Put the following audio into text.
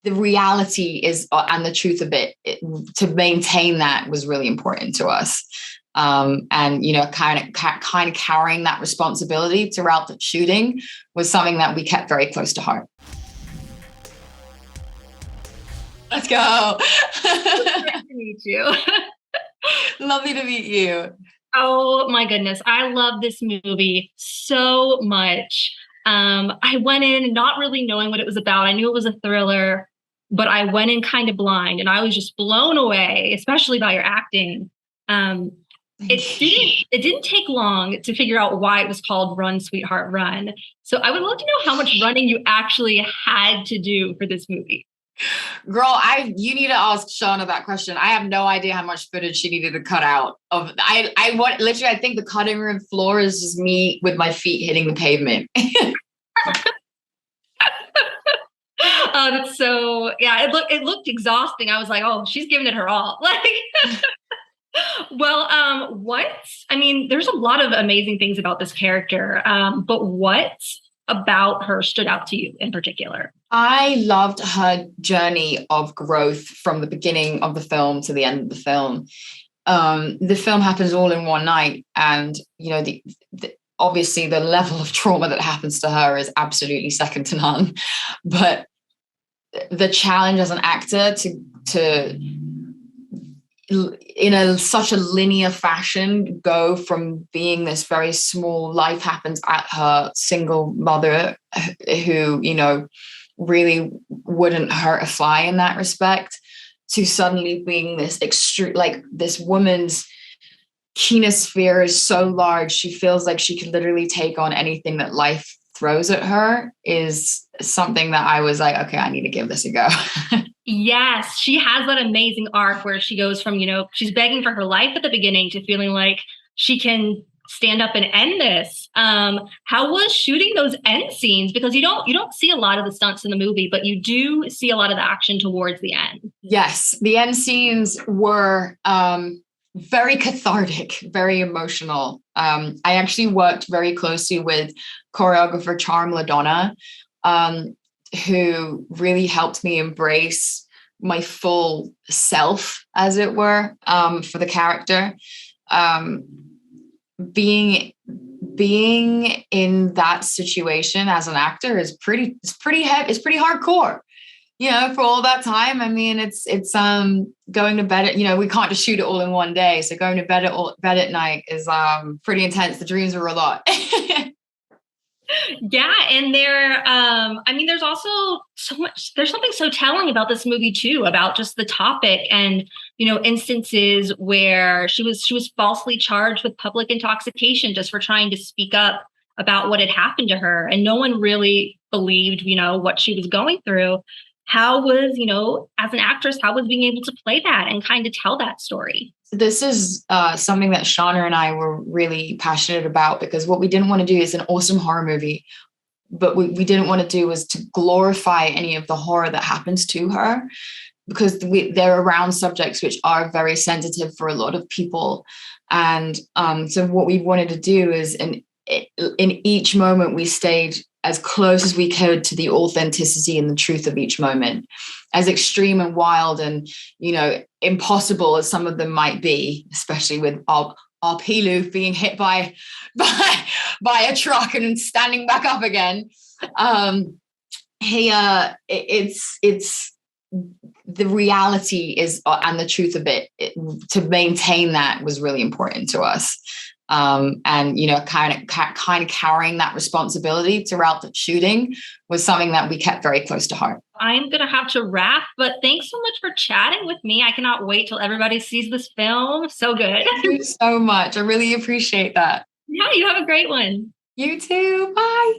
the reality is, and the truth of to maintain that was really important to us. And, kind of carrying that responsibility throughout the shooting was something that we kept very close to heart. Let's go. Nice to meet you. Lovely to meet you. Oh my goodness. I love this movie so much. I went in not really knowing what it was about. I knew it was a thriller, but I went in kind of blind and I was just blown away, especially by your acting. It didn't take long to figure out why it was called Run, Sweetheart, Run. So I would love to know how much running you actually had to do for this movie. Girl, you need to ask Shauna that question. I have no idea how much footage she needed to cut out of. Literally, I think the cutting room floor is just me with my feet hitting the pavement. Oh, that's so, yeah, it looked exhausting. I was like, oh, she's giving it her all. Like, well, there's a lot of amazing things about this character, but what about her stood out to you in particular? I loved her journey of growth from the beginning of the film to the end of the film. The film happens all in one night, and obviously the level of trauma that happens to her is absolutely second to none. But the challenge as an actor to in such a linear fashion go from being this very small life happens at her single mother who really wouldn't hurt a fly in that respect, to suddenly being this extreme, like this woman's kinesphere is so large she feels like she could literally take on anything that life throws at her, is something that I was like, okay, I need to give this a go. Yes, she has that amazing arc where she goes from, she's begging for her life at the beginning to feeling like she can stand up and end this. How was shooting those end scenes? Because you don't see a lot of the stunts in the movie, but you do see a lot of the action towards the end. Yes, the end scenes were very cathartic, very emotional. I actually worked very closely with choreographer Charm LaDonna, who really helped me embrace my full self, as it were, for the character. Being in that situation as an actor is pretty heavy, it's pretty hardcore. For all that time. I mean, it's going to bed at, we can't just shoot it all in one day. So going to bed at night is pretty intense. The dreams are a lot. Yeah. And there's also there's something so telling about this movie too, about just the topic and, instances where she was falsely charged with public intoxication just for trying to speak up about what had happened to her. And no one really believed, what she was going through. How was, as an actress, how was being able to play that and kind of tell that story? This is something that Shauna and I were really passionate about, because what we didn't want to do is an awesome horror movie, but we didn't want to do was to glorify any of the horror that happens to her, because they're around subjects which are very sensitive for a lot of people. And so what we wanted to do is in each moment we stayed as close as we could to the authenticity and the truth of each moment, as extreme and wild and, impossible as some of them might be, especially with our Pilu being hit by a truck and standing back up again. It's the reality is, and the truth of to maintain that was really important to us. And kind of carrying that responsibility throughout the shooting was something that we kept very close to heart. I'm gonna have to wrap, but thanks so much for chatting with me. I cannot wait till everybody sees this film. So good. Thank you so much. I really appreciate that. Yeah, you have a great one. You too. Bye.